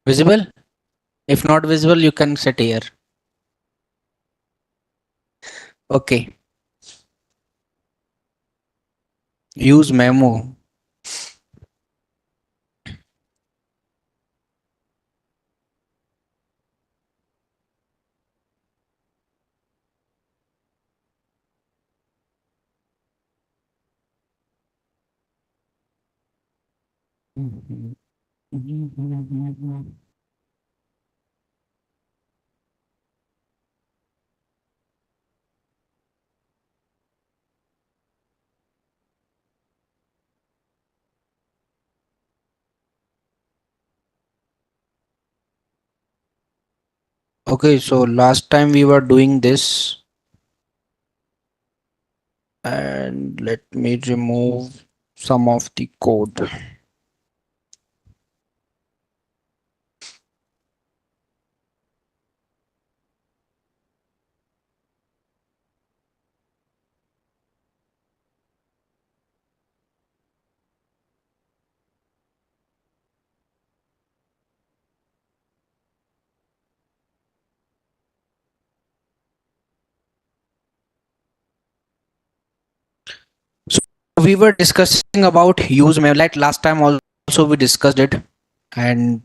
Visible? If not visible, you can set here. Okay. Use memo. Okay, so last time we were doing this, and let me remove some of the code. So we were discussing about use memo. Like last time also we discussed it, and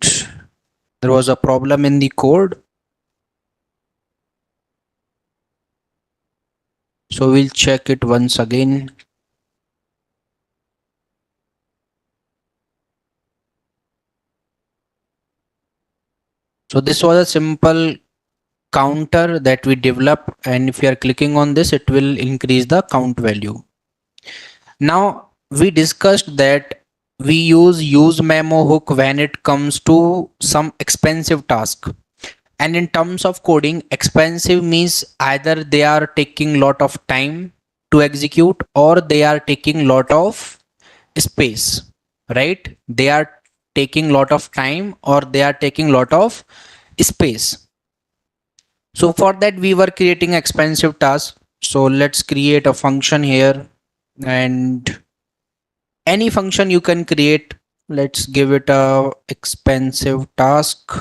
there was a problem in the code. So we'll check it once again. So this was a simple counter that we developed, and if you are clicking on this, it will increase the count value. Now we discussed that we use memo hook when it comes to some expensive task. And in terms of coding, expensive means either they are taking lot of time to execute or they are taking lot of space, right? They are taking lot of time or they are taking lot of space. So for that we were creating expensive task. So let's create a function here, and any function you can create. Let's give it a expensive task.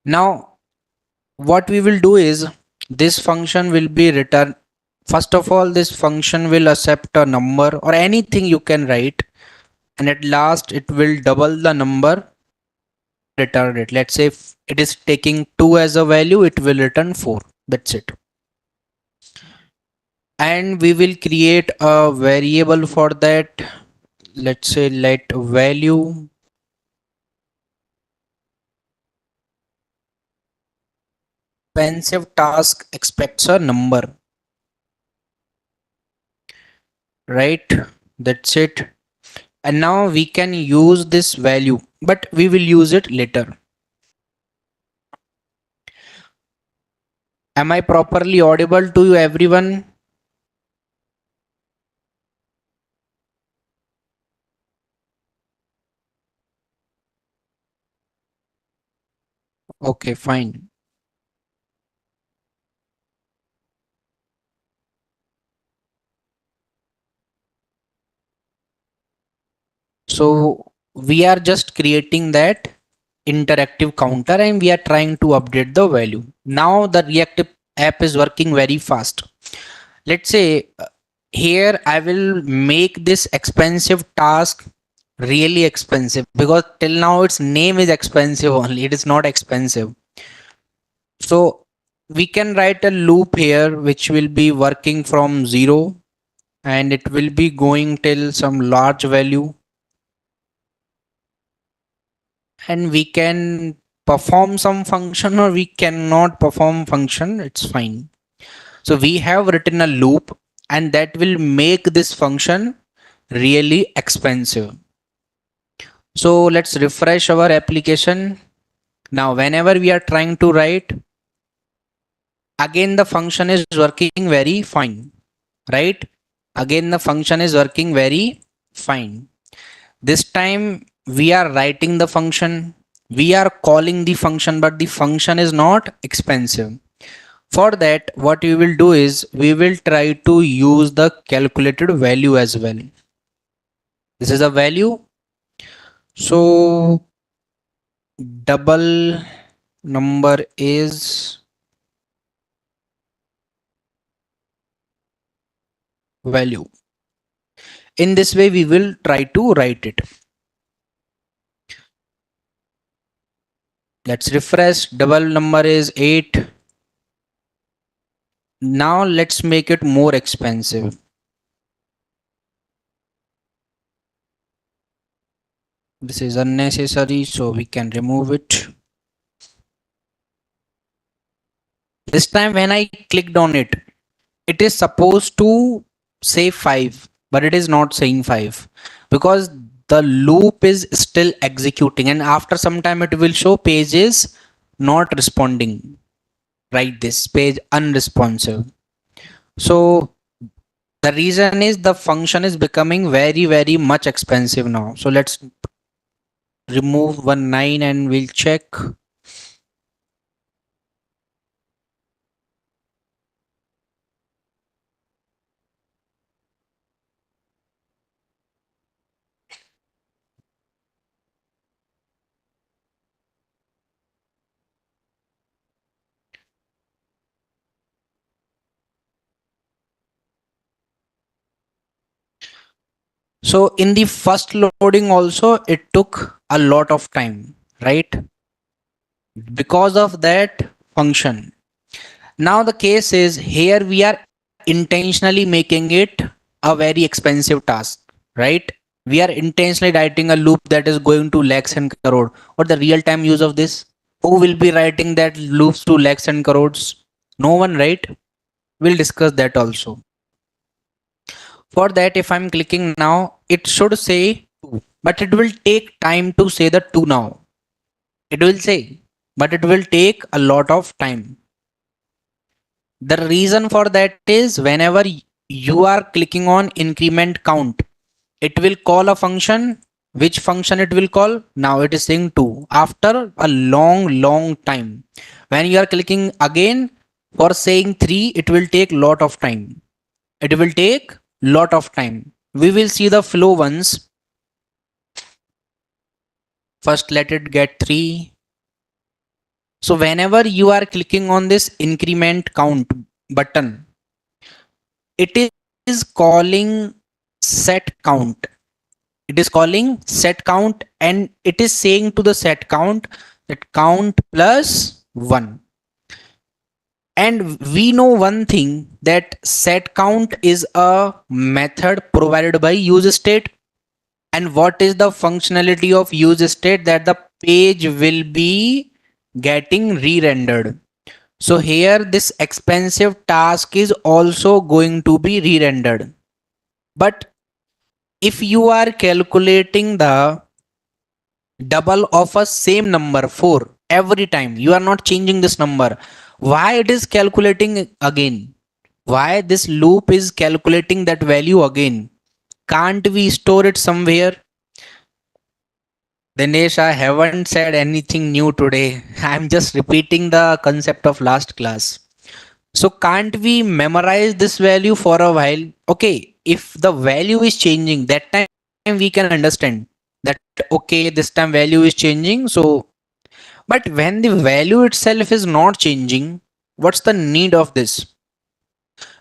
Now what we will do is this function will be returned. First of all, this function will accept a number or anything you can write, and at last it will double the number, return it. Let's say if it is taking 2 as a value, it will return 4. That's it. And we will create a variable for that. Let's say let value expensive task expects a number, right? That's it. And now we can use this value, but we will use it later. Am I properly audible to you, everyone? Okay, fine. So we are just creating that interactive counter and we are trying to update the value. Now the React app is working very fast. Let's say here I will make this expensive task really expensive, because till now its name is expensive only, it is not expensive. So we can write a loop here which will be working from 0 and it will be going till some large value, and we can perform some function or we cannot perform function, it's fine. So we have written a loop and that will make this function really expensive. So let's refresh our application. Now whenever we are trying to write, again the function is working very fine, right? Again the function is working very fine. This time we are writing the function, we are calling the function, but the function is not expensive. For that, what we will do is we will try to use the calculated value as well. This is a value. So double number is value. In this way we will try to write it. Let's refresh. Double number is 8. Now let's make it more expensive. This is unnecessary, so we can remove it. This time when I clicked on it, it is supposed to say 5, but it is not saying 5 because the loop is still executing, and after some time it will show page is not responding. Write this page unresponsive. So the reason is the function is becoming very much expensive now. So let's remove 9 and we'll check. So in the first loading also it took a lot of time, right? Because of that function. Now the case is here we are intentionally making it a very expensive task, right? We are intentionally writing a loop that is going to lakhs and crore. What the real time use of this? Who will be writing that loops to lakhs and crores? No one, right? We'll discuss that also. For that, if I'm clicking now, it should say 2, but it will take time to say the 2 now. It will say, but it will take a lot of time. The reason for that is whenever you are clicking on increment count, it will call a function. Which function it will call? Now it is saying 2 after a long time. When you are clicking again for saying 3, it will take lot of time. It will take lot of time. We will see the flow once. First let it get 3. So whenever you are clicking on this increment count button, it is calling set count. It is calling set count and it is saying to the set count that count plus 1. And we know one thing, that set count is a method provided by use state. And what is the functionality of use state? That the page will be getting re-rendered. So here this expensive task is also going to be re-rendered. But if you are calculating the double of a same number 4 every time, you are not changing this number, why it is calculating again? Why this loop is calculating that value again? Can't we store it somewhere? Dinesh, I haven't said anything new today. I'm just repeating the concept of last class. So can't we memorize this value for a while? Okay, if the value is changing, that time we can understand that, okay, this time value is changing. So, but when the value itself is not changing, what's the need of this?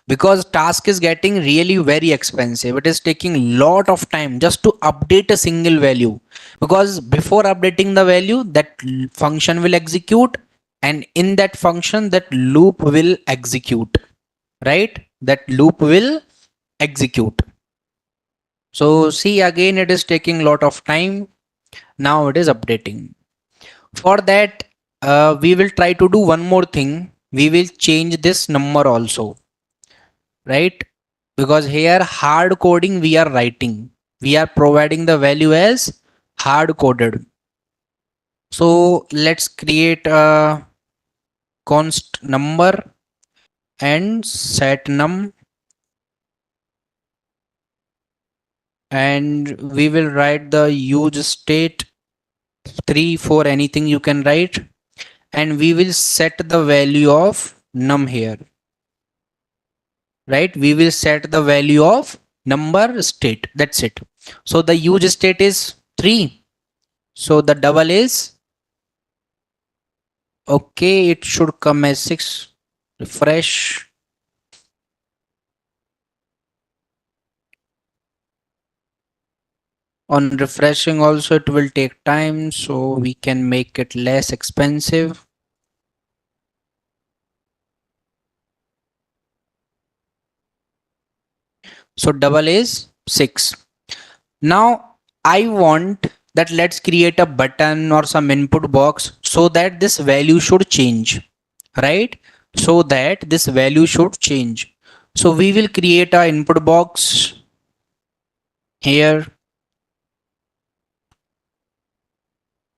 Because task is getting really very expensive. It is taking lot of time just to update a single value, because before updating the value, that function will execute, and in that function that loop will execute, right? That loop will execute. So see, again it is taking lot of time. Now it is updating. For that, we will try to do one more thing. We will change this number also, right? Because here hard coding we are writing, we are providing the value as hard coded. So let's create a const number and set num, and we will write the use state 3, 4, anything you can write, and we will set the value of num here, right? We will set the value of number state, that's it. So the use state is 3, So the double is okay. It should come as 6. Refresh. On refreshing also it will take time, so we can make it less expensive. So double is 6. Now I want that let's create a button or some input box so that this value should change, right? So that this value should change. So we will create a input box here,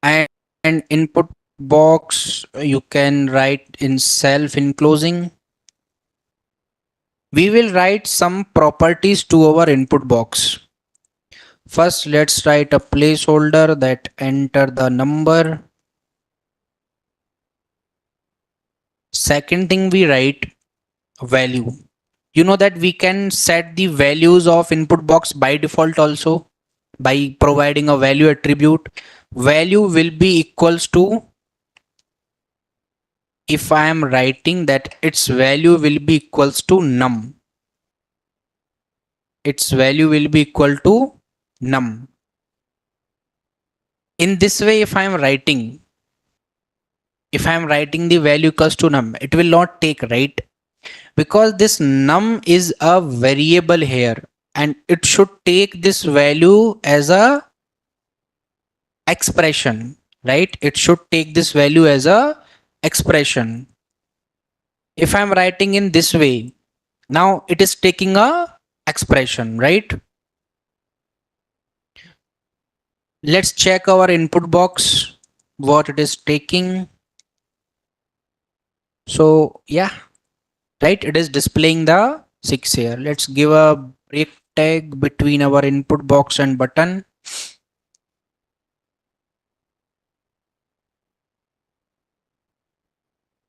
and input box you can write in self enclosing. We will write some properties to our input box. First, let's write a placeholder that enter the number. Second thing, we write value. You know that we can set the values of input box by default also by providing a value attribute. Value will be equals to, if I am writing that its value will be equals to num. Its value will be equal to num. In this way, if I am writing the value equals to num, it will not take, right? Because this num is a variable here and it should take this value as a expression, right? It should take this value as a expression. If I'm writing in this way, now it is taking a expression, right? Let's check our input box, what it is taking. So yeah, right, it is displaying the 6 here. Let's give a break tag between our input box and button.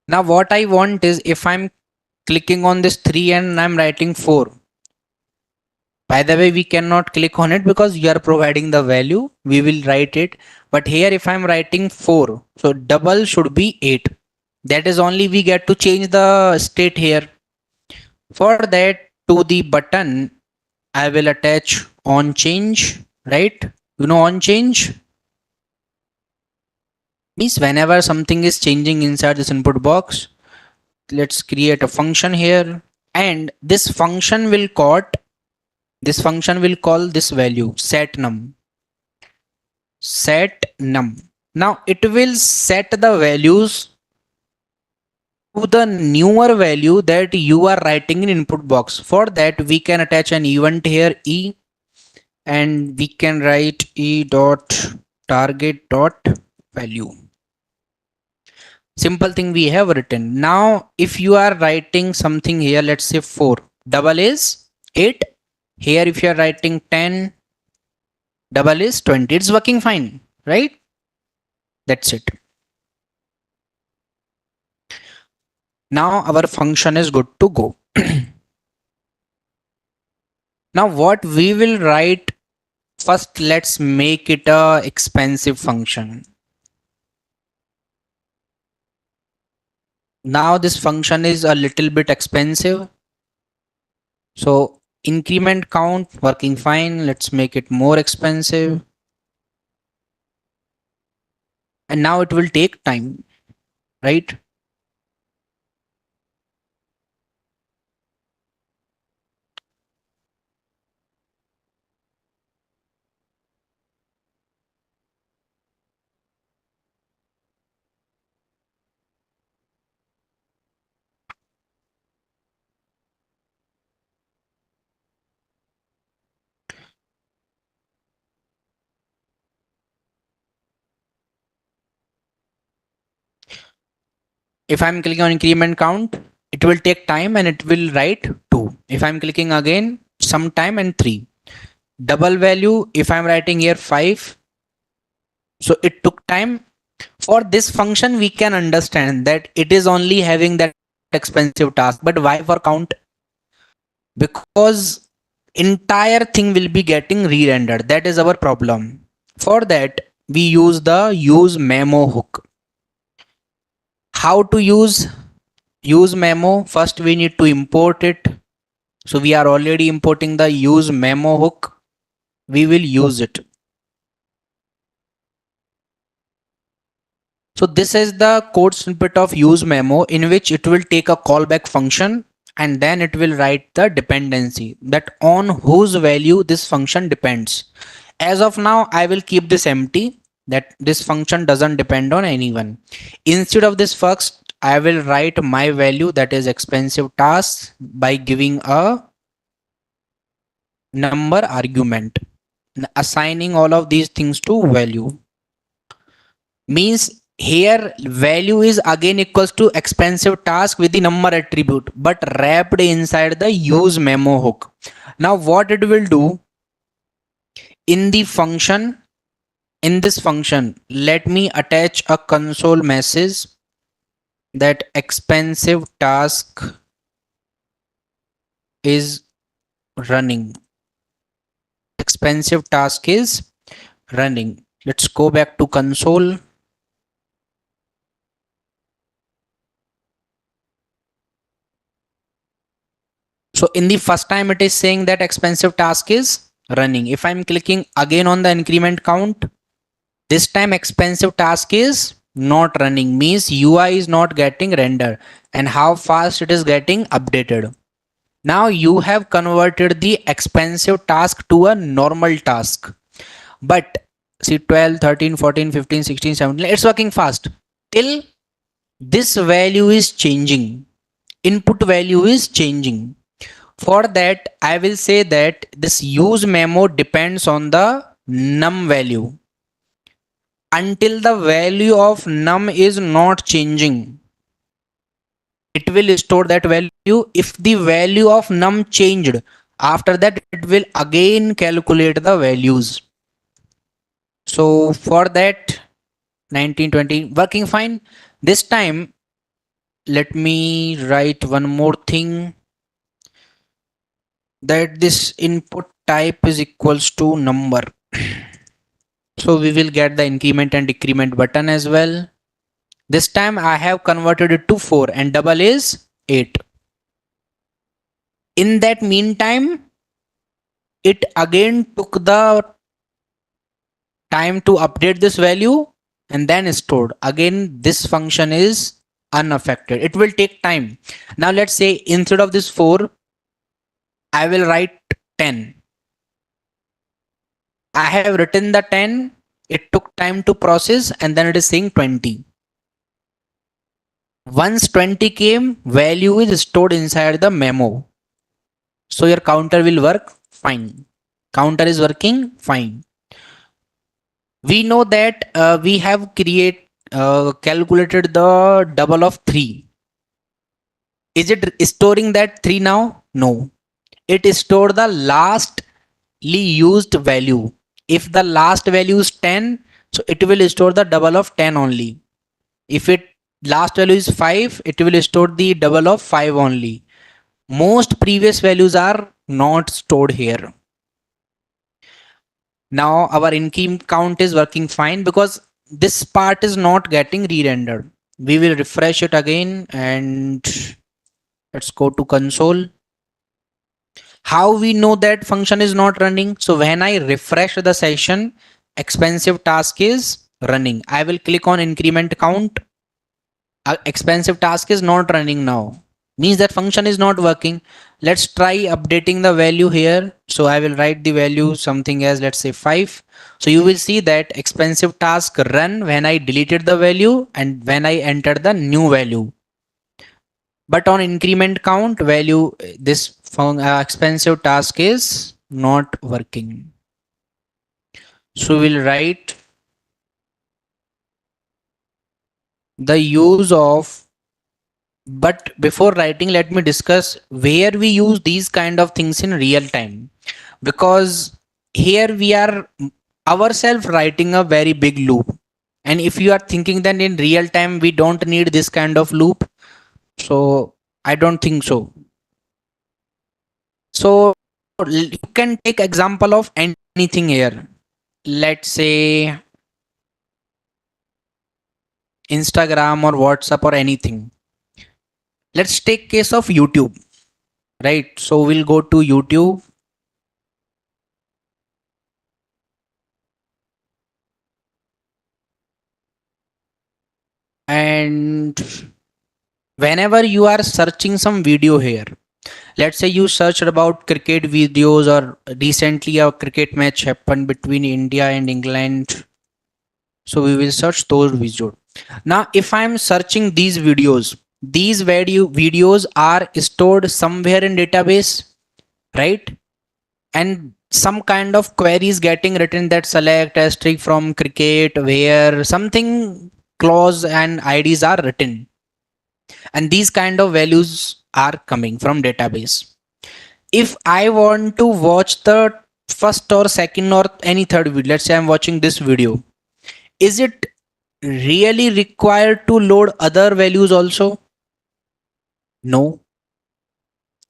Now what I want is, if I'm clicking on this 3 and I'm writing 4, by the way we cannot click on it because we are providing the value, we will write it. But here if I'm writing 4, so double should be 8. That is only we get to change the state here. For that, to the button I will attach on change, right? You know on change means whenever something is changing inside this input box. Let's create a function here, and this function will call this value set num. Now it will set the values to the newer value that you are writing in input box. For that we can attach an event here, e, and we can write e dot target dot value. Simple thing we have written. Now if you are writing something here, let's say 4, double is 8. Here if you are writing 10, double is 20. It's working fine, right? That's it. Now our function is good to go. Now what we will write, first let's make it a expensive function. Now this function is a little bit expensive. So increment count working fine. Let's make it more expensive. And now it will take time, right? If I'm clicking on increment count, it will take time and it will write 2. If I'm clicking again, some time, and 3. Double value, if I'm writing here 5, so it took time. For this function we can understand that it is only having that expensive task. But why for count? Because entire thing will be getting re-rendered. That is our problem. For that we use the use memo hook. How to use memo? First we need to import it. So we are already importing the use memo hook. We will use it. So this is the code snippet of use memo, in which it will take a callback function and then it will write the dependency that on whose value this function depends. As of now, I will keep this empty, that this function doesn't depend on anyone. Instead of this, first I will write my value, that is expensive tasks, by giving a number argument, assigning all of these things to value. Means here value is again equals to expensive task with the number attribute, but wrapped inside the use memo hook. Now what it will do in the function, in this function, let me attach a console message that expensive task is running. Expensive task is running. Let's go back to console. So in the first time it is saying that expensive task is running. If I'm clicking again on the increment count, this time expensive task is not running, means UI is not getting render and how fast it is getting updated. Now you have converted the expensive task to a normal task. But see 12, 13, 14, 15, 16, 17, it's working fast. Till this value is changing. Input value is changing. For that, I will say that this use memo depends on the num value. Until the value of num is not changing, it will store that value. If the value of num changed, after that it will again calculate the values. So for that 1920 working fine. This time let me write one more thing, that this input type is equals to number. So we will get the increment and decrement button as well. This time I have converted it to 4 and double is 8. In that meantime, it again took the time to update this value and then stored. Again, this function is unaffected. It will take time. Now let's say instead of this 4, I will write 10. I have written the 10. It took time to process and then it is saying 20. Once 20 came, value is stored inside the memo. So your counter will work fine. Counter is working fine. We know that we have calculated the double of 3. Is it storing that 3 now? No. It stored the lastly used value. If the last value is 10, so it will store the double of 10 only. If it last value is 5, it will store the double of 5 only. Most previous values are not stored here. Now our income count is working fine because this part is not getting re-rendered. We will refresh it again and let's go to console. How we know that function is not running? So when I refresh the session, expensive task is running. I will click on increment count. Expensive task is not running now. Means that function is not working. Let's try updating the value here. So I will write the value something as, let's say 5. So you will see that expensive task run when I deleted the value and when I entered the new value. But on increment count value, this expensive task is not working. So we'll write the use of, but before writing, let me discuss where we use these kind of things in real time, because here we are ourselves writing a very big loop, and if you are thinking that in real time we don't need this kind of loop, so I don't think so. So you can take example of anything here. Let's say Instagram or WhatsApp or anything. Let's take case of YouTube, right? So we'll go to YouTube, and whenever you are searching some video here, let's say you searched about cricket videos, or recently a cricket match happened between India and England. So we will search those videos. Now, if I'm searching these videos, these videos are stored somewhere in database, right? And some kind of query is getting written that select asterisk from cricket, where something clause and IDs are written, and these kind of values are coming from database. If I want to watch the first or second or any third video, let's say I'm watching this video, is it really required to load other values also? No.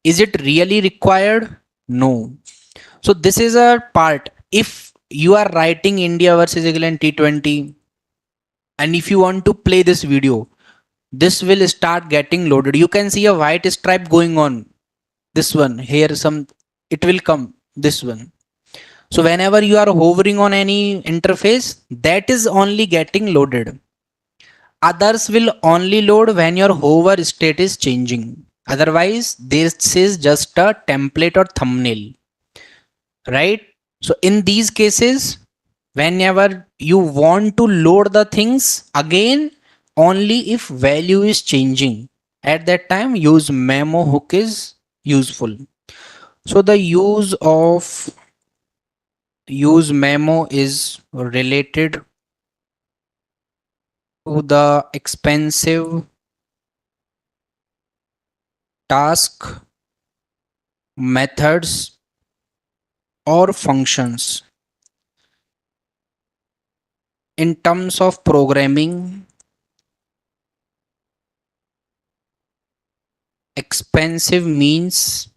Is it really required? No. So this is a part. If you are writing India versus England T20, and if you want to play this video, this will start getting loaded. You can see a white stripe going on. This one here, some it will come. This one. So whenever you are hovering on any interface, that is only getting loaded. Others will only load when your hover state is changing. Otherwise, this is just a template or thumbnail, right? So in these cases, whenever you want to load the things again, only if value is changing. At that time, use memo hook is useful. So the use memo is related to the expensive task, methods, or functions. In terms of programming, expensive means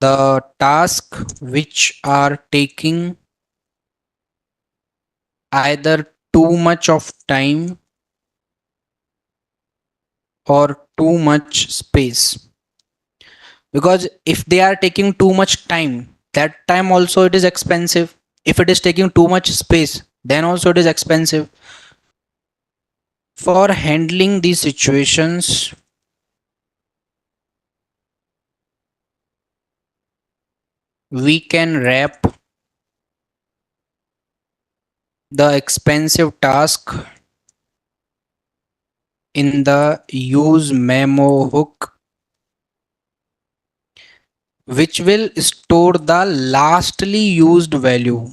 the task which are taking either too much of time or too much space. Because if they are taking too much time, that time also it is expensive. If it is taking too much space, then also it is expensive. For handling these situations, we can wrap the expensive task in the use memo hook, which will store the lastly used value,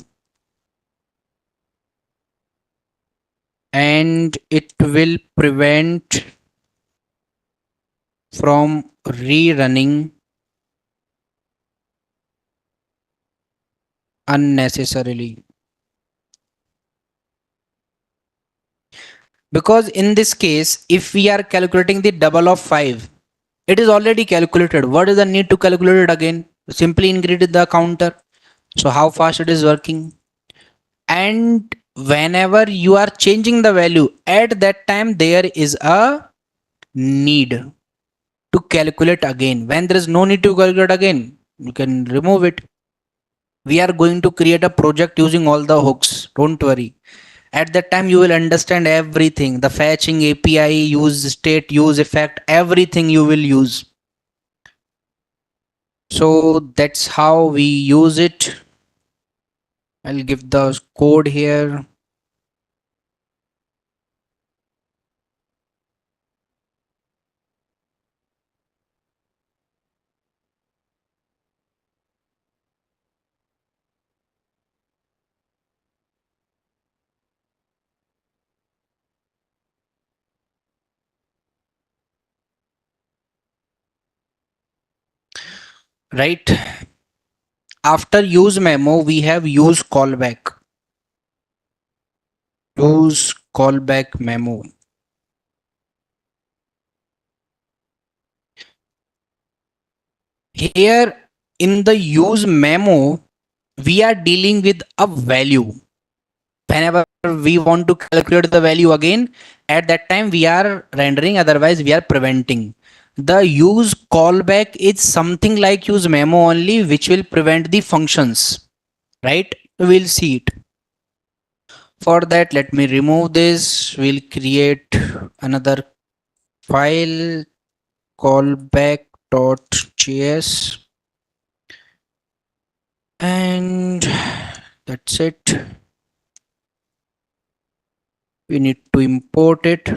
and it will prevent from rerunning unnecessarily. Because in this case, if we are calculating the double of 5, it is already calculated. What is the need to calculate it again? Simply increase the counter. So how fast it is working. And whenever you are changing the value, at that time there is a need to calculate again. When there is no need to calculate again, you can remove it. We are going to create a project using all the hooks. Don't worry. At that time, you will understand everything. The fetching API, use state, use effect, everything you will use. So that's how we use it. I'll give the code here. Right. After use memo, we have use callback. Use callback memo. Here in the use memo, we are dealing with a value. Whenever we want to calculate the value again, at that time we are rendering, otherwise we are preventing. The use callback is something like use memo only, which will prevent the functions, right? We'll see it. For that, let me remove this. We'll create another file, callback.js, and that's it. We need to import it.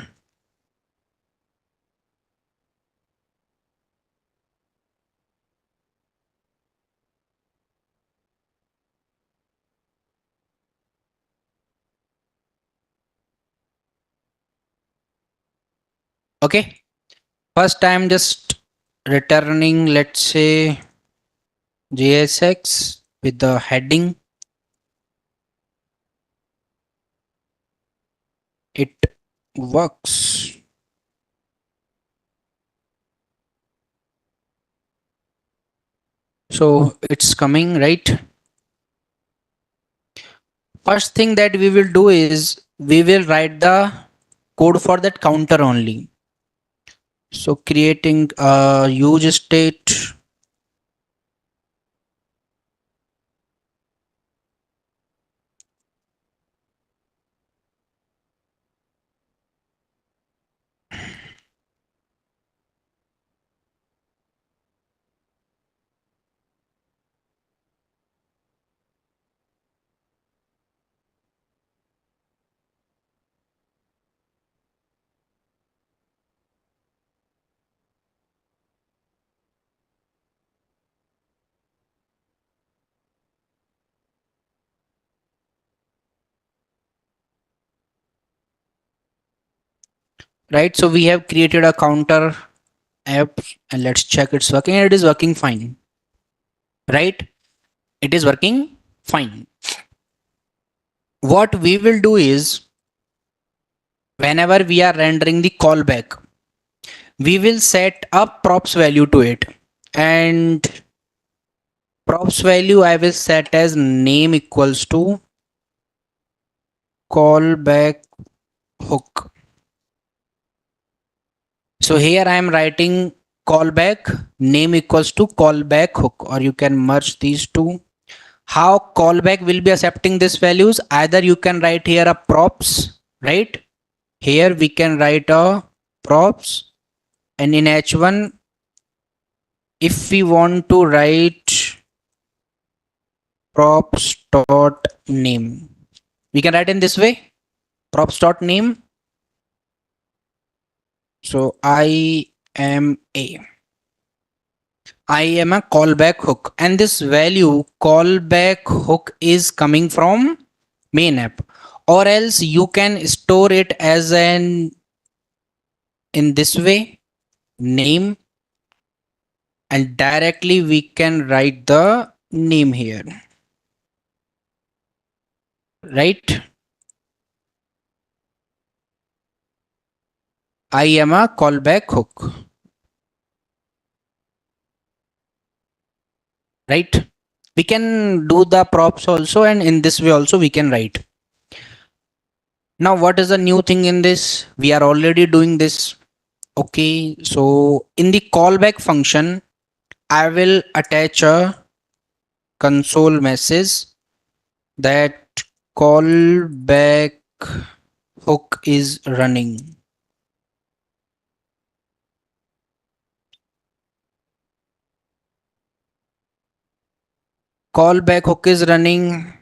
Okay. First, I'm just returning, let's say, JSX with the heading. It works. So it's coming, right? First thing that we will do is we will write the code for that counter only. So creating a use state. Right, so we have created a counter app, and let's check it's working, and it is working fine, right? It is working fine. What we will do is whenever we are rendering the callback, we will set a props value to it, and props value I will set as name equals to callback hook. So here I am writing callback name equals to callback hook, or you can merge these two. How callback will be accepting these values? Either you can write here a props, right? Here we can write a props, and in H1, if we want to write props dot name, we can write in this way, props dot name. So I am a callback hook, and this value callback hook is coming from main app, or else you can store it as an in this way name, and directly we can write the name here, right? I am a callback hook, right? We can do the props also, and in this way also we can write. Now what is the new thing in this? We are already doing this. Okay, so in the callback function I will attach a console message that callback hook is running. Callback hook is running.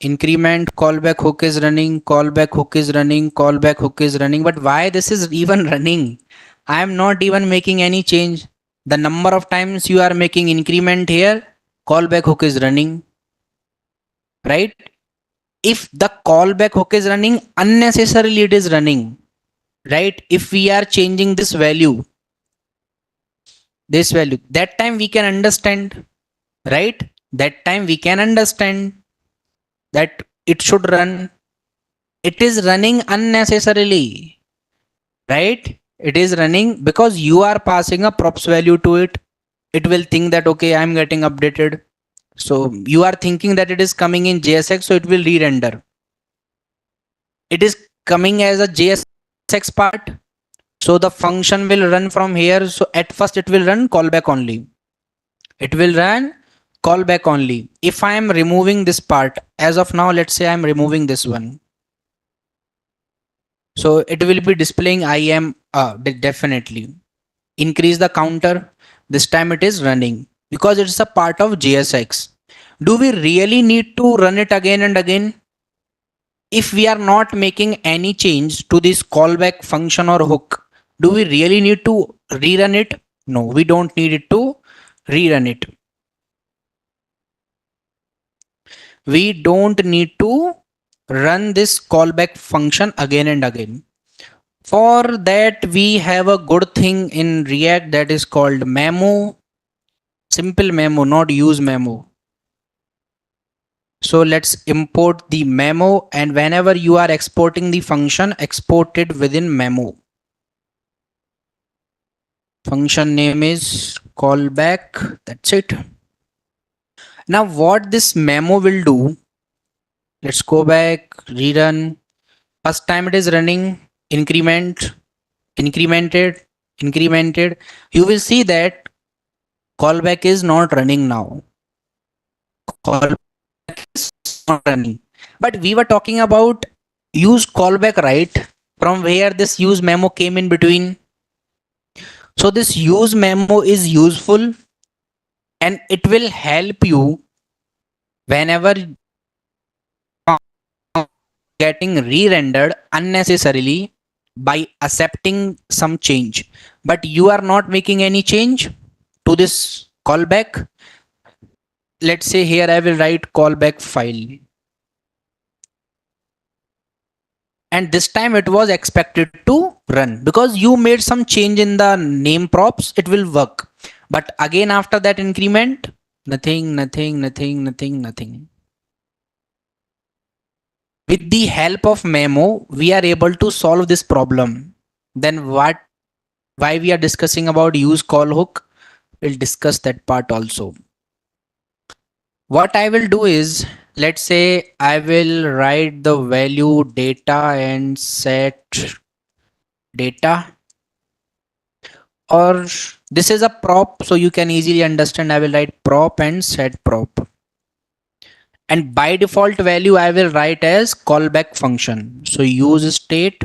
Increment callback hook is running. Callback hook is running. Callback hook is running. But why this is even running? I am not even making any change. The number of times you are making increment here, callback hook is running, right? If the callback hook is running, unnecessarily it is running, right? If we are changing this value, that time we can understand, right? That time we can understand that it should run. It is running unnecessarily, right? It is running because you are passing a props value to it. It will think that, okay, I'm getting updated. So you are thinking that it is coming in JSX, so it will re-render. it is coming as a JSX part. So the function will run from here. So at first it will run callback only. It will run callback only. If I am removing this part, as of now, let's say I'm removing this one. So it will be displaying I am definitely increase the counter. This time it is running because it's a part of JSX. Do we really need to run it again and again? If we are not making any change to this callback function or hook, do we really need to rerun it? No, we don't need it to rerun it. We don't need to run this callback function again and again. For that, we have a good thing in React that is called memo. Simple memo, not use memo. So let's import the memo, and whenever you are exporting the function, export it within memo. Function name is callback. That's it. Now what this memo will do, let's go back, rerun. First time it is running, incremented. You will see that callback is not running now. Callback is not running. But we were talking about use callback, right? From where this use memo came in between. So this use memo is useful and it will help you whenever getting re-rendered unnecessarily by accepting some change, but you are not making any change to this callback. Let's say here I will write callback file, and this time it was expected to run because you made some change in the name props. It will work, but again after that increment, nothing. With the help of memo, we are able to solve this problem. Then why we are discussing about use call hook? We'll discuss that part also. What I will do is, let's say I will write the value data and set data, or this is a prop, so you can easily understand. I will write prop and set prop. And by default value, I will write as callback function. So use state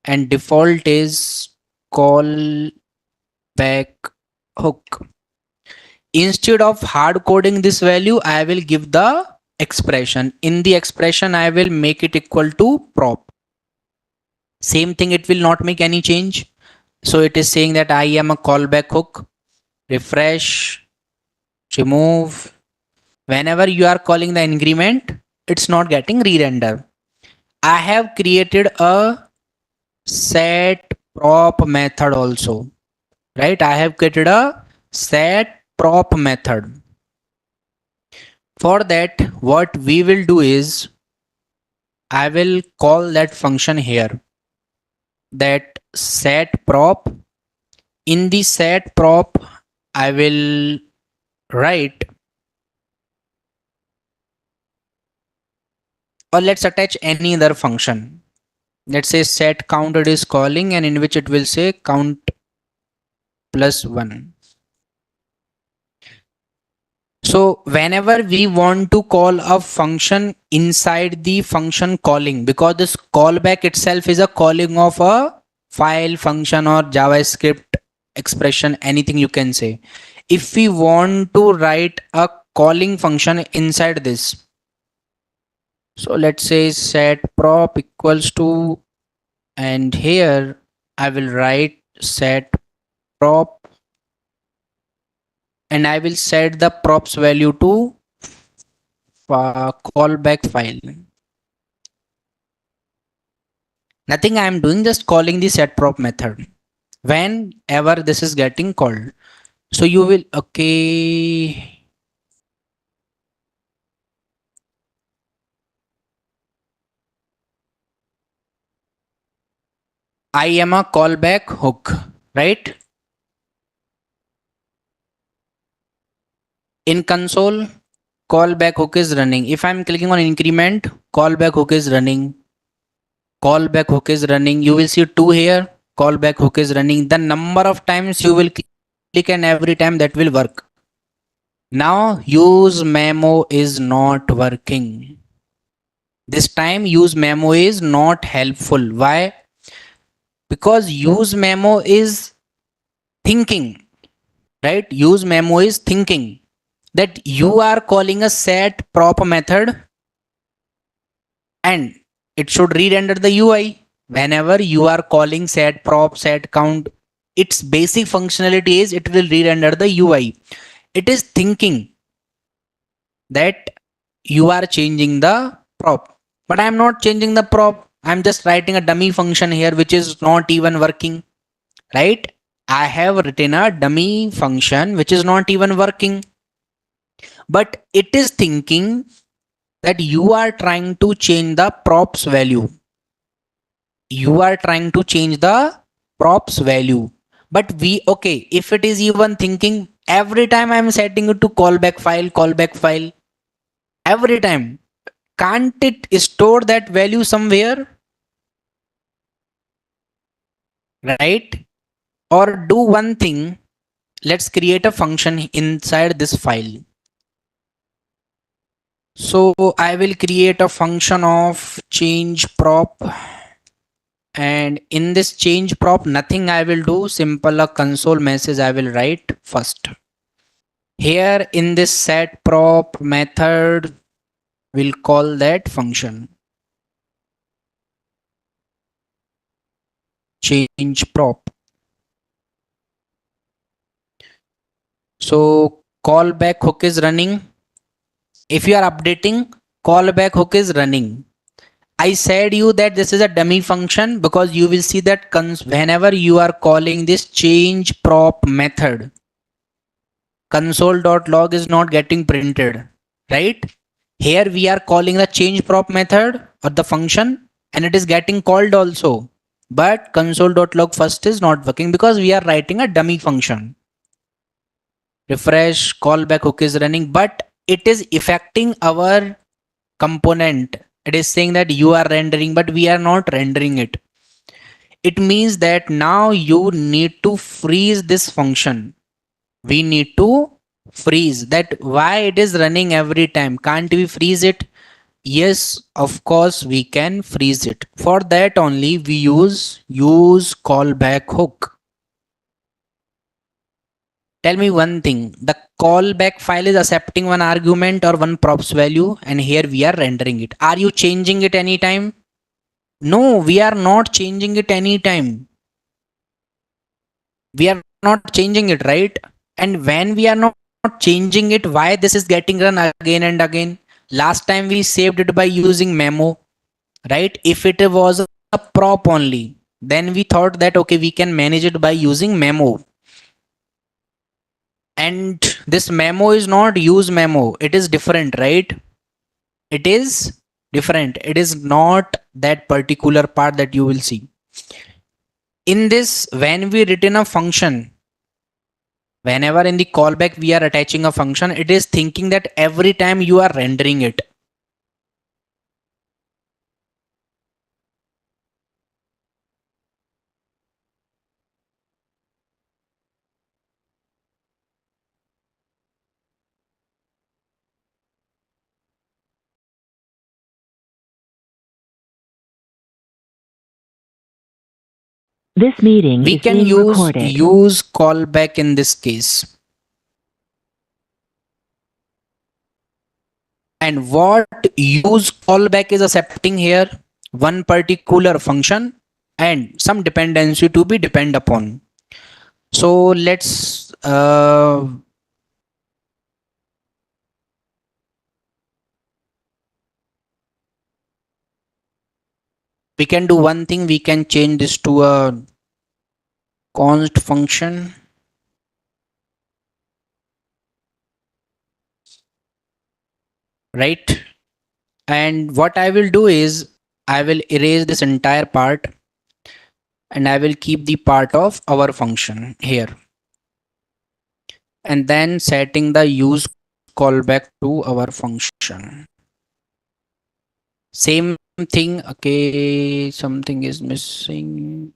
and default is call back hook. Instead of hard coding this value, I will give the expression. In the expression, I will make it equal to prop. Same thing, it will not make any change. So it is saying that I am a callback hook. Refresh, remove. Whenever you are calling the increment, it's not getting re-render. I have created a set prop method also, right? I have created a set prop method. For that, what we will do is I will call that function here, that set prop. In the set prop, I will write, or let's attach any other function. Let's say set count it is calling, and in which it will say count plus 1. So whenever we want to call a function inside the function calling, because this callback itself is a calling of a file, function, or JavaScript expression, anything you can say. If we want to write a calling function inside this, so let's say set prop equals to, and here I will write set prop, and I will set the props value to callback file. Nothing I am doing, just calling the set prop method whenever this is getting called. So you will, okay. I am a callback hook, right? In console, callback hook is running. If I'm clicking on increment, callback hook is running. callback hook is running. You will see 2 here. Callback hook is running. The number of times you will click and every time that will work. Now use memo is not working. This time use memo is not helpful. Why? Because use memo is thinking, right? Use memo is thinking that you are calling a set prop method and it should re-render the UI. Whenever you are calling set prop, set count, its basic functionality is it will re-render the UI. It is thinking that you are changing the prop, but I'm not changing the prop. I'm just writing a dummy function here which is not even working, right? I have written a dummy function which is not even working, but it is thinking that you are trying to change the props value. You are trying to change the props value. But okay, if it is even thinking every time I'm setting it to callback file, every time, can't it store that value somewhere? Right? Or do one thing, let's create a function inside this file. So I will create a function of change prop, and in this change prop nothing I will do, simple a console message I will write first. Here in this set prop method we'll call that function change prop. So callback hook is running. If you are updating, callback hook is running. I said you that this is a dummy function because you will see that whenever you are calling this change prop method, console.log is not getting printed, right? Here we are calling the change prop method or the function and it is getting called also. But console.log first is not working because we are writing a dummy function. Refresh, callback hook is running, but it is affecting our component. It is saying that you are rendering, but we are not rendering it. It means that now you need to freeze this function. We need to freeze that. Why it is running every time? Can't we freeze it? Yes, of course we can freeze it. For that only we use callback hook. Tell me one thing, the callback file is accepting one argument or one props value and here we are rendering it. Are you changing it anytime? No, we are not changing it anytime. We are not changing it, right? And when we are not changing it, why this is getting run again and again? Last time we saved it by using memo, right? If it was a prop only, then we thought that okay, we can manage it by using memo. And this memo is not use memo, it is different, right? It is different. It is not that particular part that you will see. In this, when we return a function, whenever in the callback we are attaching a function, it is thinking that every time you are rendering it. This meeting We is can being recorded. use callback in this case. And what use callback is accepting here? One particular function and some dependency to be depend upon. So let's we can do one thing, we can change this to a const function. Right? And what I will do is I will erase this entire part and I will keep the part of our function here. And then setting the use callback to our function. Same something. Okay, something is missing.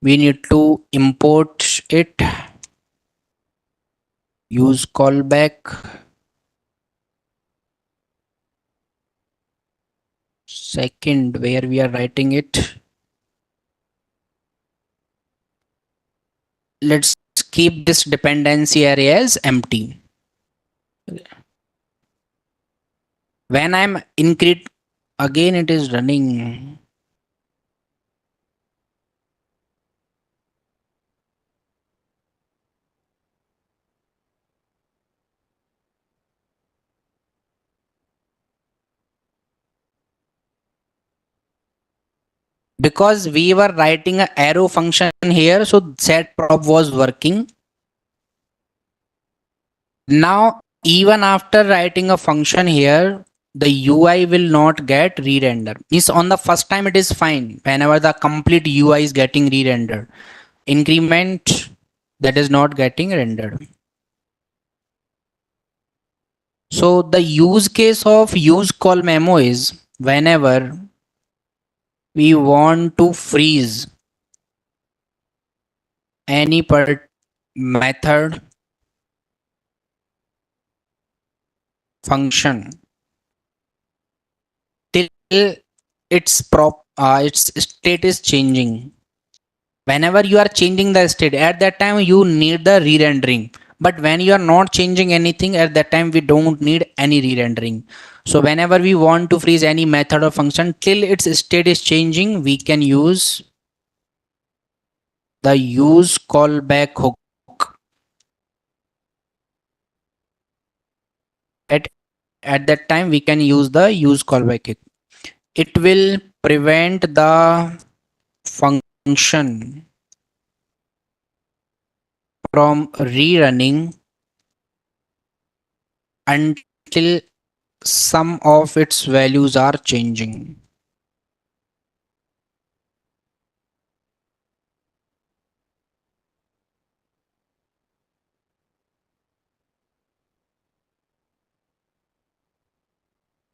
We need to import it. Use callback. Second, where we are writing it. Let's keep this dependency area as empty. When I'm increase, again it is running. Because we were writing a arrow function here, so set prop was working. Now, even after writing a function here, the UI will not get re-render. Means on the first time it is fine. Whenever the complete UI is getting re-rendered, increment that is not getting rendered. So the use case of use call memo is whenever we want to freeze any method, function till its state is changing. Whenever you are changing the state, at that time you need the re-rendering. But when you are not changing anything, at that time we don't need any re-rendering. So whenever we want to freeze any method or function till its state is changing, we can use the use callback hook. At, at that time we can use the use callback hook. It will prevent the function from rerunning until some of its values are changing.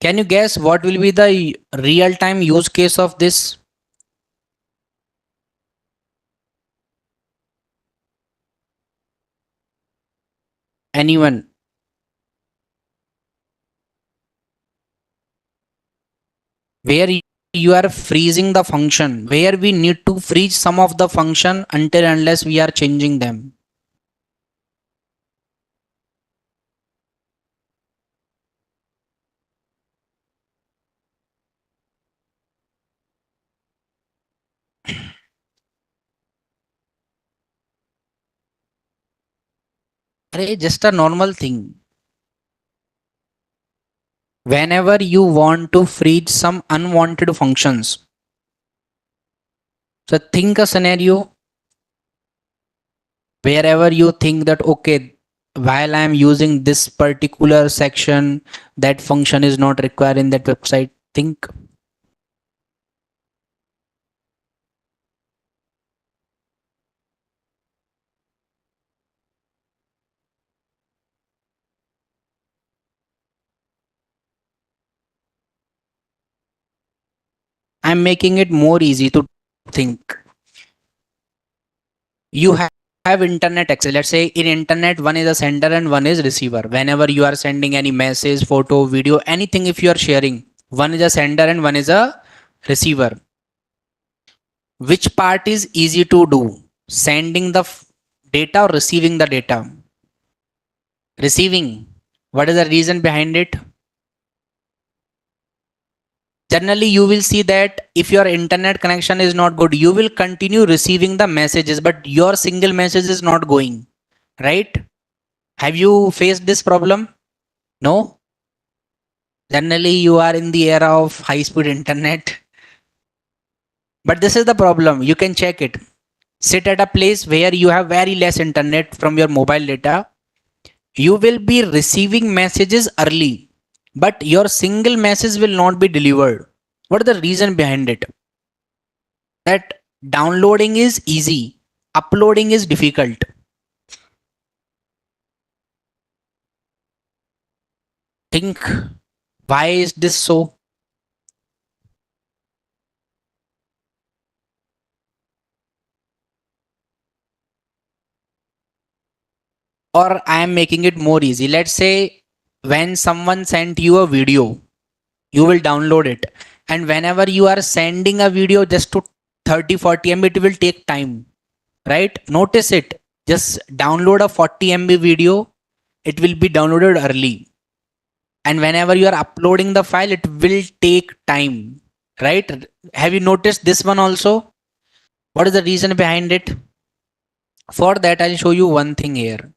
Can you guess what will be the real-time use case of this? Anyone? Where you are freezing the function, where we need to freeze some of the function until unless we are changing them. Just a normal thing. Whenever you want to freeze some unwanted functions. So think a scenario wherever you think that, okay, while I'm using this particular section, that function is not required in that website. Think. I'm making it more easy to think. You have internet access. Let's say in internet, one is a sender and one is receiver. Whenever you are sending any message, photo, video, anything, if you are sharing, one is a sender and one is a receiver. Which part is easy to do? Sending the data or receiving the data? Receiving. What is the reason behind it? Generally you will see that if your internet connection is not good, you will continue receiving the messages, but your single message is not going, right? Have you faced this problem? No. Generally you are in the era of high speed internet, but this is the problem. You can check it. Sit at a place where you have very less internet from your mobile data. You will be receiving messages early, but your single message will not be delivered. What is the reason behind it? That downloading is easy, uploading is difficult. think why is this so? Or I am making it more easy. Let's say when someone sent you a video, you will download it. And whenever you are sending a video just to 30-40 MB, it will take time, right? Notice it. Just download a 40 MB video, it will be downloaded early. And whenever you are uploading the file, it will take time, right? Have you noticed this one also? What is the reason behind it? For that, I'll show you one thing here.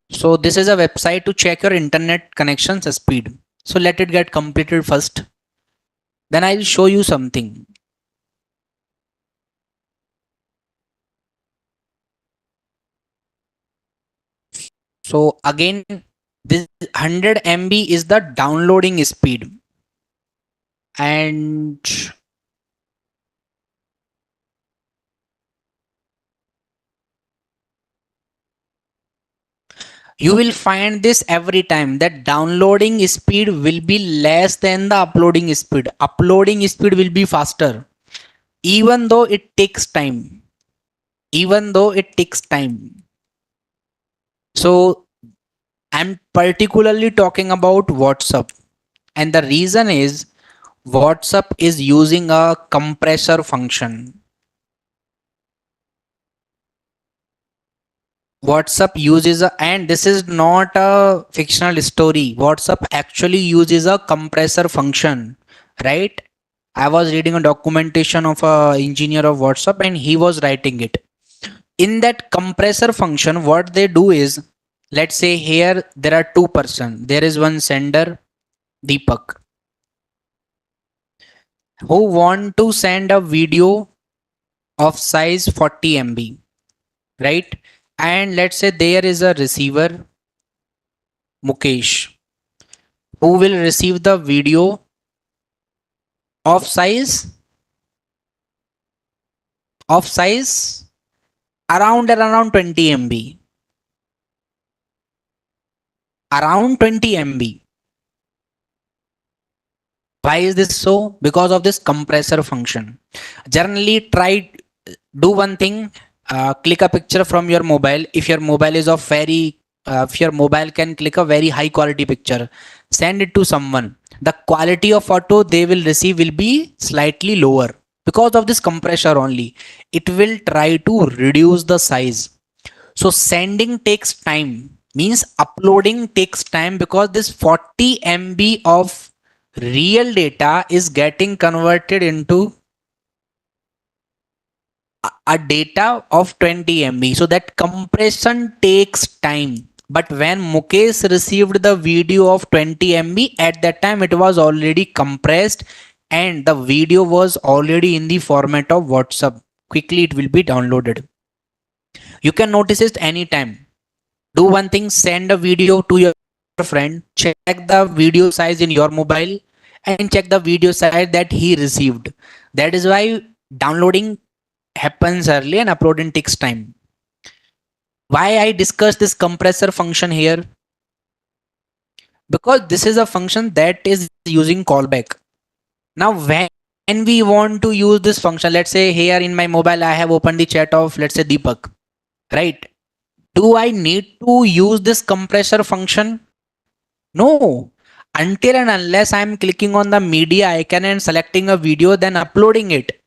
So this is a website to check your internet connections speed. So let it get completed first. Then I'll show you something. So again, this 100 MB is the downloading speed. And you will find this every time that downloading speed will be less than the uploading speed. Uploading speed will be faster, even though it takes time. Even though it takes time. So I'm particularly talking about WhatsApp. And the reason is WhatsApp is using a compressor function. WhatsApp uses a, and this is not a fictional story. WhatsApp actually uses a compressor function, right? I was reading a documentation of a engineer of WhatsApp and he was writing it. In that compressor function, what they do is, let's say here there are two person. There is one sender, Deepak, who want to send a video of size 40 MB, right? And let's say there is a receiver, Mukesh, who will receive the video of size around 20 MB. Around 20 MB. Why is this so? Because of this compressor function. Generally try, do one thing, click a picture from your mobile. If your mobile is of very if your mobile can click a very high quality picture, send it to someone. The quality of photo they will receive will be slightly lower because of this compressor only. It will try to reduce the size. So sending takes time, means uploading takes time, because this 40 MB of real data is getting converted into a data of 20 MB. So that compression takes time. But when Mukesh received the video of 20 MB, at that time it was already compressed and the video was already in the format of WhatsApp. Quickly it will be downloaded. You can notice it anytime. Do one thing, send a video to your friend, check the video size in your mobile and check the video size that he received. That is why downloading happens early and uploading takes time. Why I discuss this compressor function here? Because this is a function that is using callback. Now when we want to use this function, let's say here in my mobile I have opened the chat of, let's say, Deepak, right? Do I need to use this compressor function? No. Until and unless I am clicking on the media icon and selecting a video, then uploading it,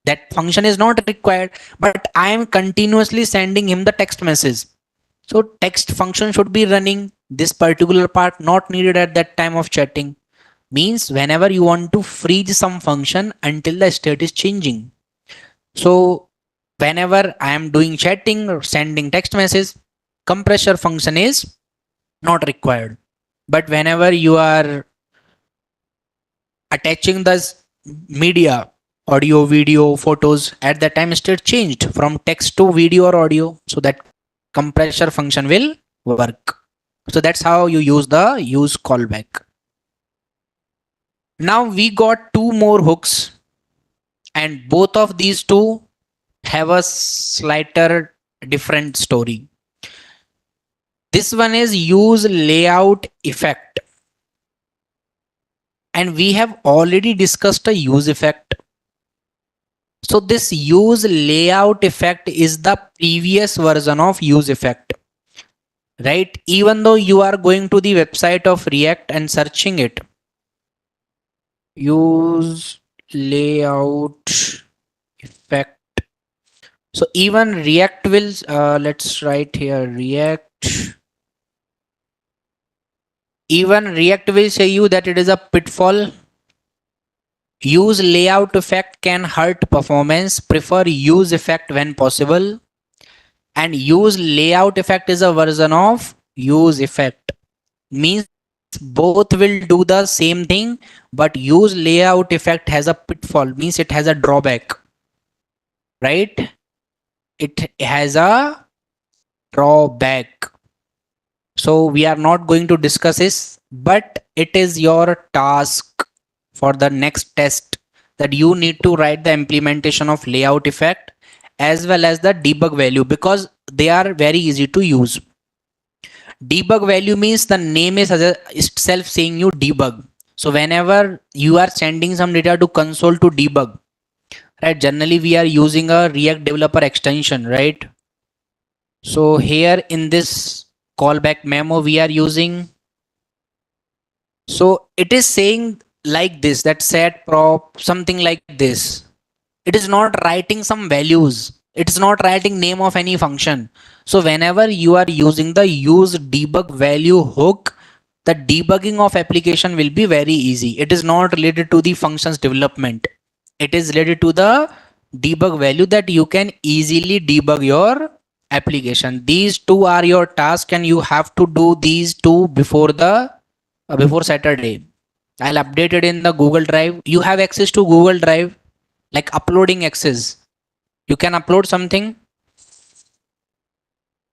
that function is not required. But I am continuously sending him the text message. So text function should be running. This particular part not needed at that time of chatting. Means whenever you want to freeze some function until the state is changing. So whenever I am doing chatting or sending text message, compressor function is not required. But whenever you are attaching the media, audio, video, photos, at that time state changed from text to video or audio. So that compressor function will work. So that's how you use the use callback. Now we got two more hooks and both of these two have a slighter different story. This one is use layout effect. and we have already discussed a use effect. So this use layout effect is the previous version of use effect, right? Even though you are going to the website of React and searching it, use layout effect. So even React will, let's write here React. Even React will say you that it is a pitfall. Use layout effect can hurt performance. Prefer use effect when possible. And use layout effect is a version of use effect. Means both will do the same thing, but use layout effect has a pitfall, means it has a drawback, right? It has a drawback. So we are not going to discuss this, but it is your task for the next test that you need to write the implementation of layout effect as well as the debug value, because they are very easy to use. Debug value means the name is itself saying you debug. So whenever you are sending some data to console to debug, right? Generally we are using a React developer extension, right? So here in this callback memo we are using, so it is saying like this, that set prop something like this. It is not writing some values, it is not writing name of any function. So whenever you are using the use debug value hook, the debugging of application will be very easy. It is not related to the functions development, it is related to the debug value, that you can easily debug your application. These two are your task and you have to do these two before the before Saturday. I'll update it in the Google Drive. You have access to Google Drive, like uploading access. You can upload something.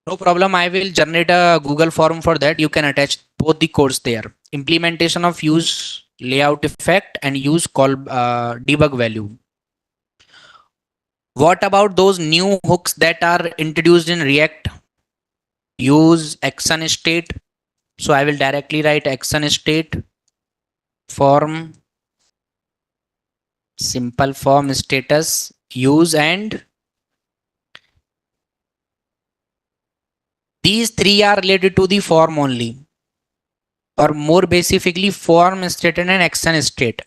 No problem. I will generate a Google form for that. You can attach both the codes there. Implementation of use layout effect and use call debug value. What about those new hooks that are introduced in React? Use action state. So I will directly write action state form, simple form status, use, and these three are related to the form only, or more specifically form state and action state.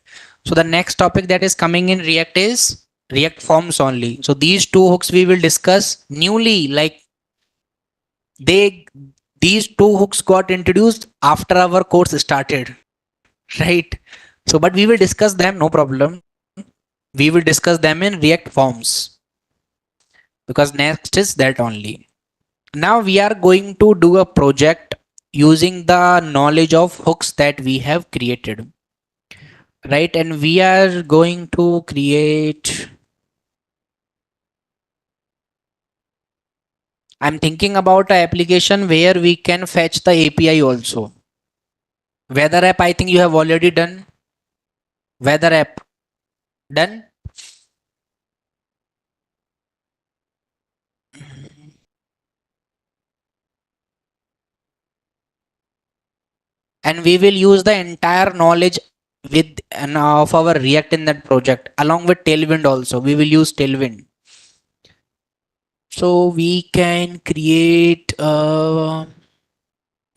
So the next topic that is coming in React is React forms only. So these two hooks we will discuss newly, like these two hooks got introduced after our course started, right? So but we will discuss them, no problem. We will discuss them in React forms because next is that only. Now we are going to do a project using the knowledge of hooks that we have created, right? And we are going to create, I'm thinking about an application where we can fetch the API also. Weather app, I think you have already done. Weather app done. And we will use the entire knowledge with of our React in that project along with Tailwind also. We will use Tailwind. So we can create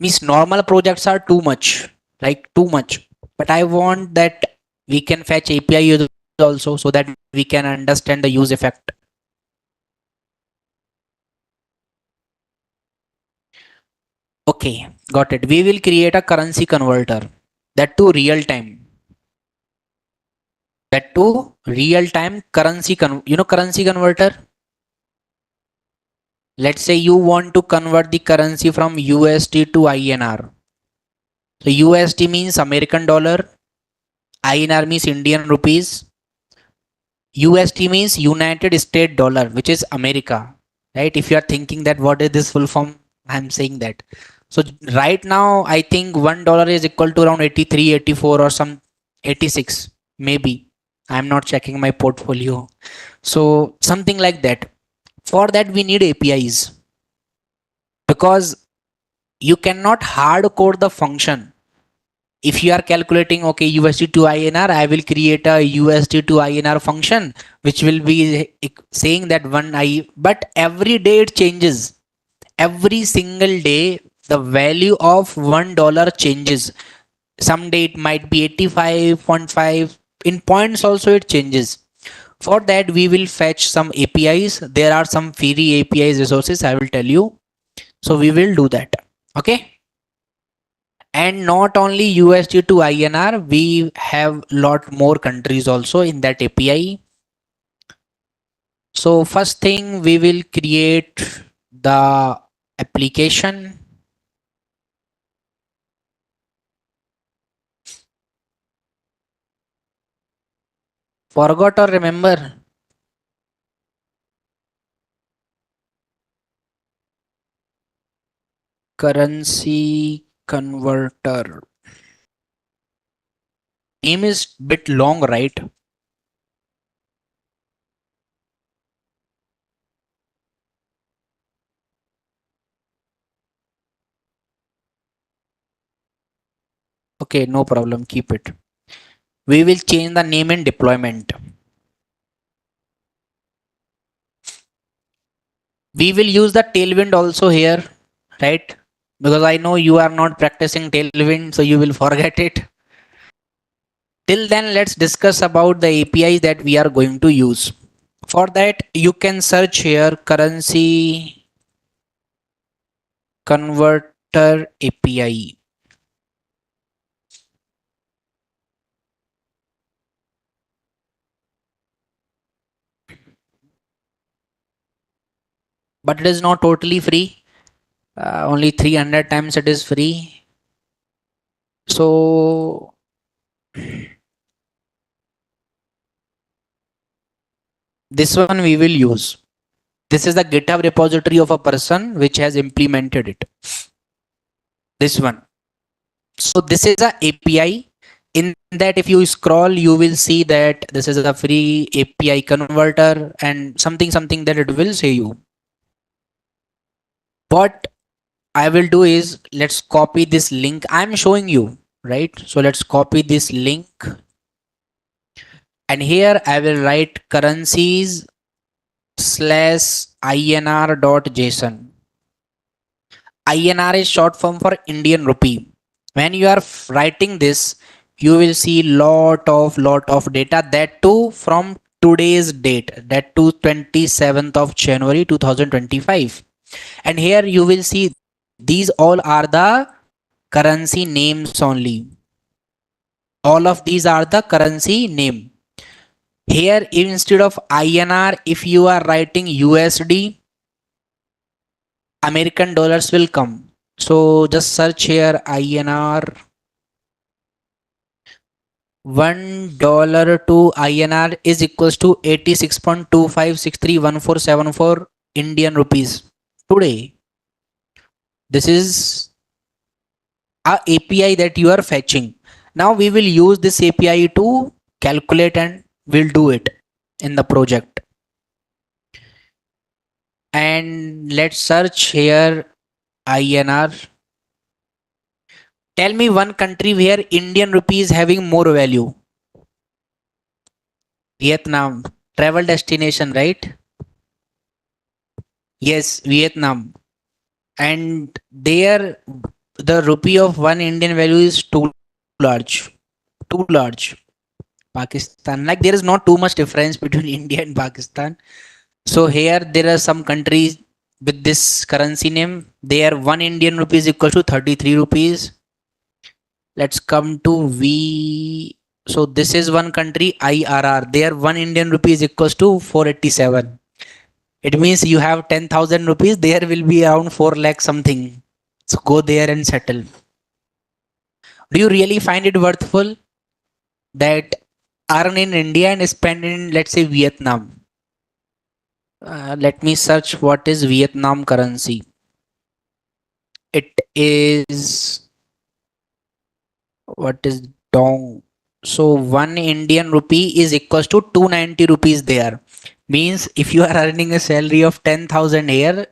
means normal projects are too much, like too much. But I want that we can fetch API also so that we can understand the use effect. Okay, got it. We will create a currency converter, that to real time. That to real time currency currency converter. Let's say you want to convert the currency from USD to INR. So USD means American dollar, INR means Indian rupees, USD means United States dollar, which is America, right? If you are thinking that what is this full form, I'm saying that. So right now, I think $1 is equal to around 83, 84 or some 86, maybe. I'm not checking my portfolio. So something like that. For that, we need APIs because you cannot hard code the function. if you are calculating, okay, USD to INR, I will create a USD to INR function which will be saying that but every day it changes. Every single day the value of $1 changes. Some day it might be 85.5. In points also it changes. For that we will fetch some APIs. There are some free APIs resources, I will tell you. So we will do that. Okay. And not only USD to INR, we have lot more countries also in that API. So first thing, we will create the application. Forgot or remember? Currency converter. Name is bit long, right? Okay, no problem. Keep it. We will change the name in deployment. We will use the tailwind also here, right? Because I know you are not practicing tailwind, so you will forget it. Till then, let's discuss about the APIs that we are going to use. For that, you can search here currency converter API. But it is not totally free. Only 300 times it is free. So this one we will use. This is the GitHub repository of a person which has implemented it. This one. So this is a API. In that, if you scroll, you will see that this is a free API converter and something that it will say you. What I will do is, let's copy this link. I'm showing you, right? So let's copy this link. And here I will write currencies /INR.json. INR is short form for Indian rupee. When you are writing this, you will see lot of data, that too from today's date, that too 27th of January 2025. And here you will see these all are the currency names only. All of these are the currency name. Here instead of INR, if you are writing USD, American dollars will come. So just search here INR. $1 to INR is equals to 86.25631474 Indian rupees today. This is a API that you are fetching. Now we will use this API to calculate and we'll do it in the project. And let's search here INR. Tell me one country where Indian rupee is having more value. Vietnam. Travel destination, right? Yes, Vietnam. And there the rupee of one Indian value is too large. Too large. Pakistan. Like there is not too much difference between India and Pakistan. So here there are some countries with this currency name. There one Indian rupee is equal to 33 rupees. Let's come to V. So this is one country IRR. There one Indian rupee is equals to 487. It means you have 10,000 rupees. There will be around 4 lakh something. So go there and settle. Do you really find it worthful that earn in India and spend in, let's say, Vietnam? Let me search what is Vietnam currency. It is, what is dong? So one Indian rupee is equals to 290 rupees there. Means if you are earning a salary of 10,000 here,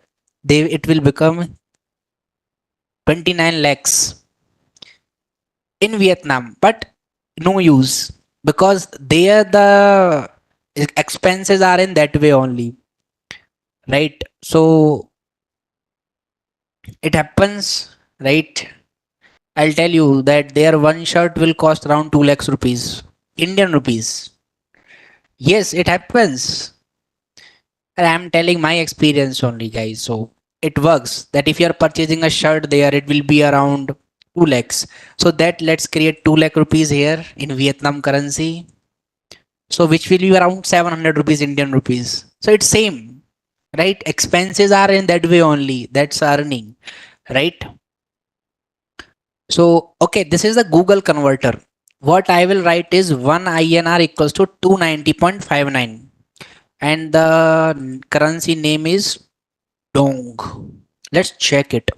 it will become 29 lakhs. in Vietnam, but no use because there the expenses are in that way only, right? So it happens, right? I'll tell you that their one shirt will cost around 2 lakhs rupees, Indian rupees. Yes, it happens. And I'm telling my experience only, guys. So it works that if you're purchasing a shirt there, it will be around 2 lakhs. So that let's create 2 lakh rupees here in Vietnam currency. So which will be around 700 rupees Indian rupees. So it's same, right? Expenses are in that way only. That's earning, right? So, okay, this is the Google converter. What I will write is 1 INR equals to 290.59 and the currency name is Dong. Let's check it.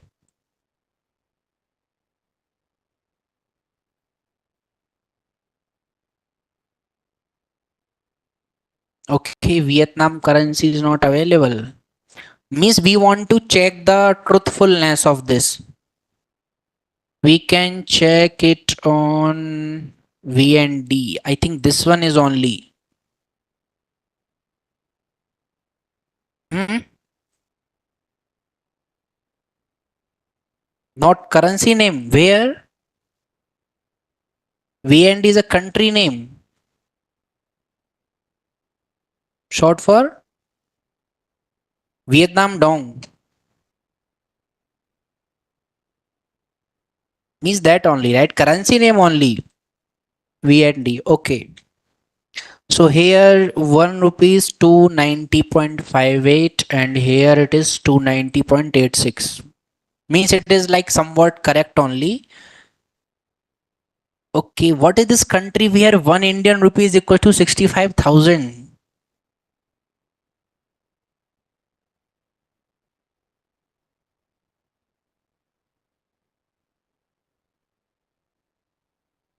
Okay, Vietnam currency is not available. Means we want to check the truthfulness of this. We can check it on VND. I think this one is only. Hmm? Not currency name. Where? VND is a country name. Short for Vietnam Dong. Means that only, right? Currency name only. VND. Okay. So here 1 rupees 290.58 and here it is 290.86. Means it is like somewhat correct only. Okay, what is this country where 1 Indian rupee is equal to 65,000?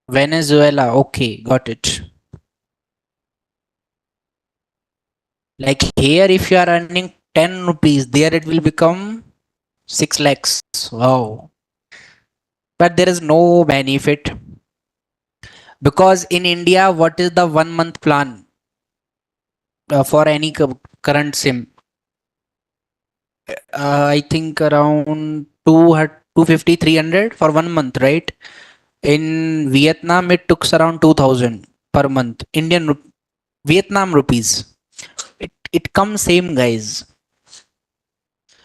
Venezuela. Okay, got it. Like here if you are earning 10 rupees, there it will become 6 lakhs. Wow. But there is no benefit because in India, what is the 1 month plan for any current SIM? I think around 250, 300 for 1 month, right? In Vietnam, it took around 2000 per month. Vietnam rupees. It comes same, guys.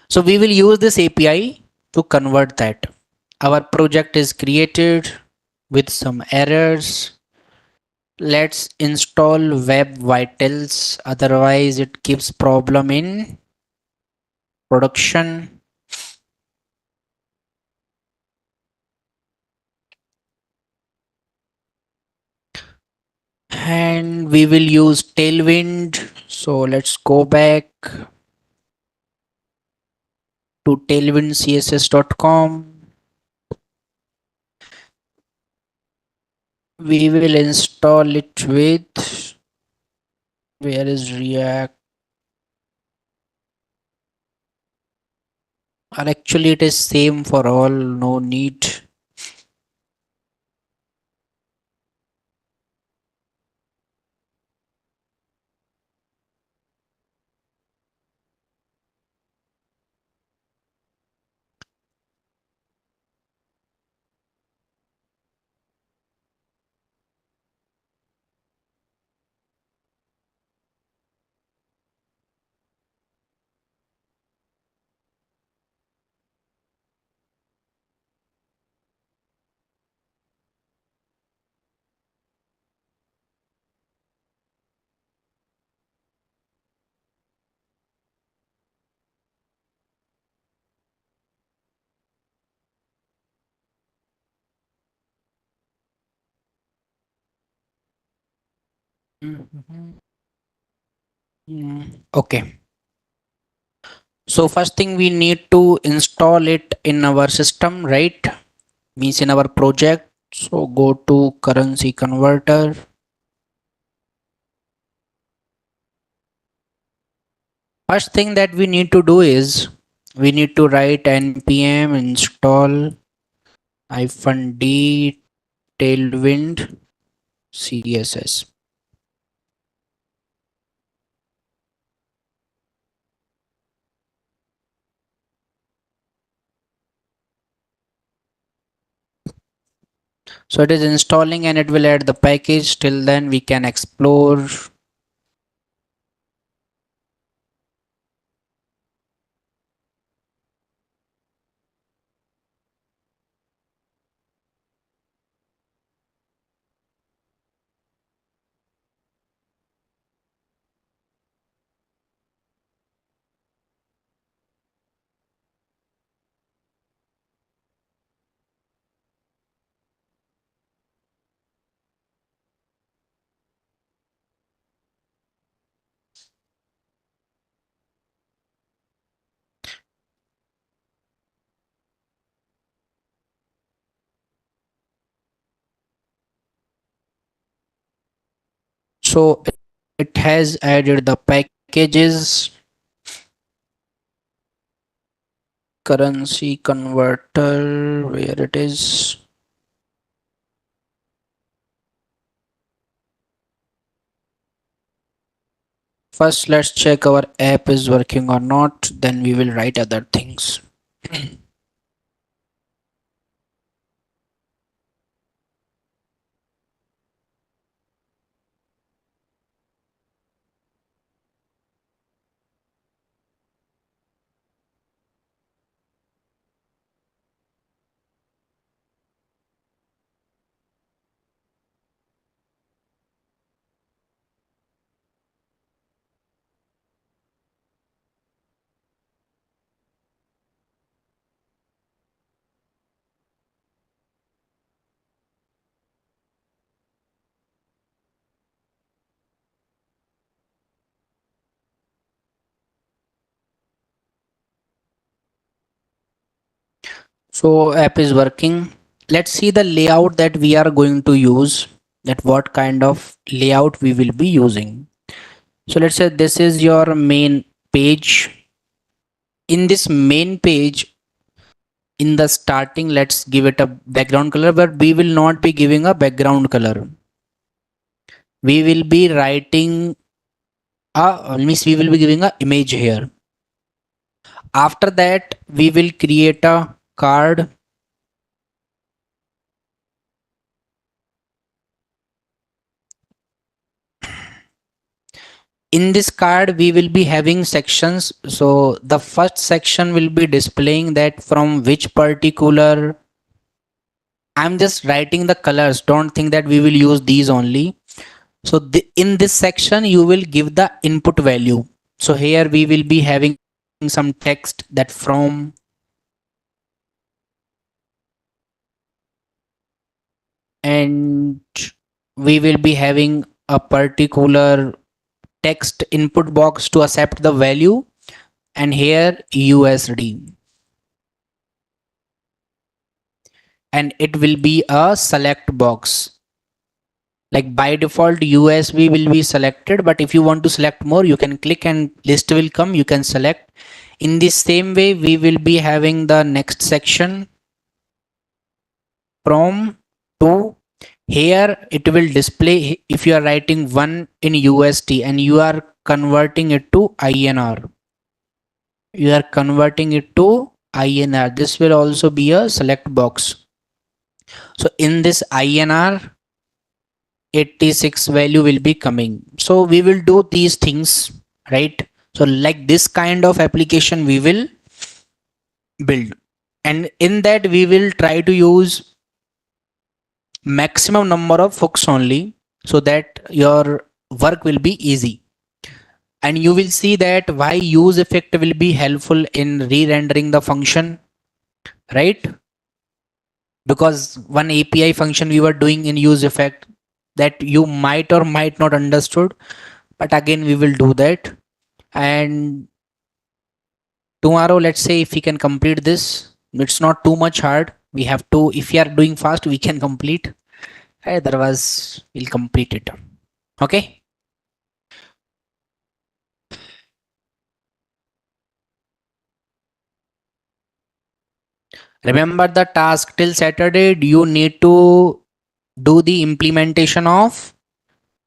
So we will use this API to convert that. Our project is created with some errors. Let's install Web Vitals. Otherwise, it gives problem in production. And we will use Tailwind. So let's go back to tailwindcss.com. We will install it with, where is React? Or actually it is same for all, no need. Mhm. Okay. So first thing we need to install it in our system, right? Means in our project. So go to currency converter. First thing that we need to do is we need to write npm install -d Tailwind CSS. So it is installing and it will add the package. Till then we can explore. So it has added the packages, currency converter, where it is. First, let's check our app is working or not. Then we will write other things. So app is working. Let's see the layout that we are going to use, that what kind of layout we will be using. So let's say this is your main page. In this main page, in the starting, let's give it a background color, but we will not be giving a background color. We will be writing means we will be giving a image here. After that, we will create a card. In this card we will be having sections. So the first section will be displaying that from which particular, I'm just writing the colors, don't think that we will use these only. So in this section you will give the input value. So here we will be having some text that from, and we will be having a particular text input box to accept the value, and here USD, and it will be a select box. Like by default USB will be selected, but if you want to select more you can click and list will come, you can select. In the same way we will be having the next section from to, here it will display if you are writing 1 in USD and you are converting it to INR, you are converting it to INR, this will also be a select box. So in this INR 86 value will be coming. So we will do these things, right? So like this kind of application we will build, and in that we will try to use maximum number of hooks only, so that your work will be easy. And you will see that why use effect will be helpful in re-rendering the function, right? Because one API function we were doing in use effect that you might or might not understood, but again we will do that. And tomorrow let's say if we can complete this, it's not too much hard. We have to, if we are doing fast we can complete, otherwise we'll complete it. Okay. Remember the task till Saturday, you need to do the implementation of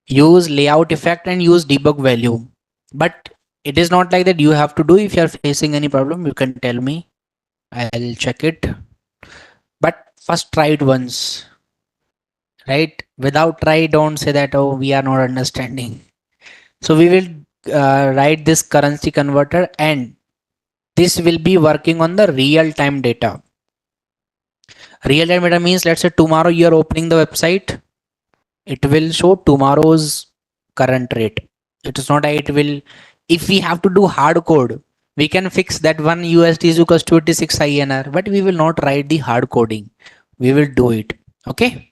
use layout effect and use debug value. But it is not like that you have to do. If you are facing any problem, you can tell me. I'll check it. But first try it once, right? Without try, don't say that, oh, we are not understanding. So we will write this currency converter, and this will be working on the real time data. Real time data means, let's say tomorrow you are opening the website, it will show tomorrow's current rate. It is not that it will, if we have to do hard code, we can fix that one USD is equals to 26 INR, but we will not write the hard coding. We will do it. Okay.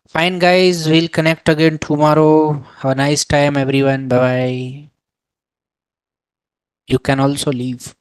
Fine, guys. We'll connect again tomorrow. Have a nice time, everyone. Bye bye. You can also leave.